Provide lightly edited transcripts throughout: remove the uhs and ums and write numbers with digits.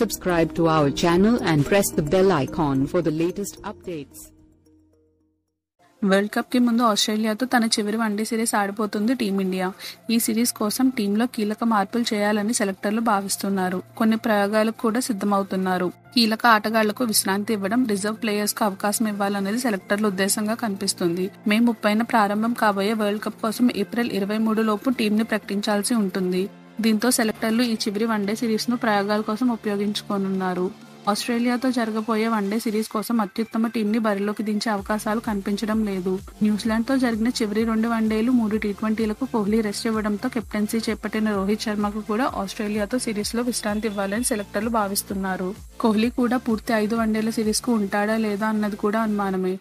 Subscribe to our channel and press the bell icon for the latest updates. World cup కి ముందు ఆస్ట్రేలియాతో తన చివరి one day series ఆడిపోతుంది team India. ఈ series కోసం టీంలో కీలక మార్పులు చేయాలని సెలెక్టర్లు భావిస్తున్నారు. కొన్ని ప్రయోగాలకు కూడా సిద్ధమవుతున్నారు. కీలక ఆటగాళ్లకు విశ్రాంతి ఇవ్వడం, రిజర్వ్ ప్లేయర్స్ కు అవకాశం ఇవ్వాలనేది సెలెక్టర్ల ఉద్దేశంగా కనిపిస్తుంది. మే 30న ప్రారంభం కాబోయే వరల్డ్ కప్ కోసం ఏప్రిల్ 23 లోపు టీంని ప్రకటించాల్సి ఉంటుంది. దీంతో సెలెక్టర్లు ఈ చివరి వన్డే సిరీస్ ను ప్రయోగాల కోసం ఉపయోగించుకోనున్నారు. ఆస్ట్రేలియాతో జరగబోయే వన్డే సిరీస్ కోసం అత్యుత్తమ టీంని బరిలోకి దించే అవకాశాలు కనిపించడం లేదు. న్యూజిలాండ్తో జరిగిన చివరి 2 వన్డేలు 3 టీ20లకు కోహ్లీ రెస్ట్ ఇవ్వడంతో కెప్టెన్సీ చేపట్టిన రోహిత్ శర్మకు కూడా ఆస్ట్రేలియాతో సిరీస్ లో విశ్రాంతి ఇవ్వాలని సెలెక్టర్లు భావిస్తున్నారు. కోహ్లీ కూడా పూర్తి 5 వన్డేల సిరీస్ కు ఉంటాడా లేదా అన్నది కూడా అనుమానమే.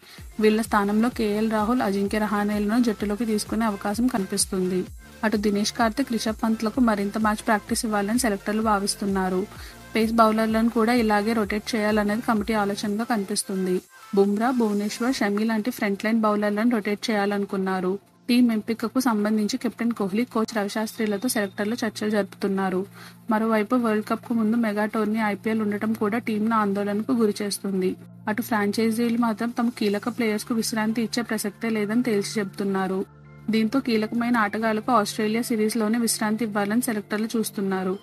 వీళ్ల స్థానంలో కేఎల్ రాహుల్, అజింక్య రహానేలను జట్టులోకి తీసుకునే అవకాశం కనిపిస్తుంది. అటు దినేష్ కార్తిక్, రిషబ్ పంత్లకు మరింత మ్యాచ్ ప్రాక్టీస్ ఇవ్వాలని సెలెక్టర్లు భావిస్తున్నారు. పేస్ బౌలర్లను కూడా ఇలాగే రొటేట్ చేయాలనేది కమిటీ ఆలోచనగా కనిపిస్తుంది. బుమ్రా, భువనేశ్వర్, షమి లాంటి ఫ్రంట్ లైన్ బౌలర్లను రొటేట్ చేయాలనుకున్నారు. టీం ఎంపికకు సంబంధించి కెప్టెన్ కోహ్లీ, కోచ్ రవిశాస్త్రిలతో సెలెక్టర్లు చర్చలు జరుపుతున్నారు. మరోవైపు వరల్డ్ కప్ కు ముందు మెగా టోర్నీ ఐపీఎల్ ఉండటం కూడా టీంను ఆందోళనకు గురిచేస్తుంది. అటు ఫ్రాంచైజీలు మాత్రం తమ కీలక ప్లేయర్స్ కు విశ్రాంతి ఇచ్చే ప్రసక్తే లేదని తేల్చి చెబుతున్నారు. దీంతో కీలకమైన ఆటగాళ్లకు ఆస్ట్రేలియా సిరీస్ లోనే విశ్రాంతి ఇవ్వాలని సెలెక్టర్లు చూస్తున్నారు.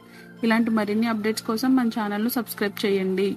ఇలాంటి మరిన్ని అప్డేట్స్ కోసం మన ఛానల్ ను సబ్స్క్రైబ్ చేయండి.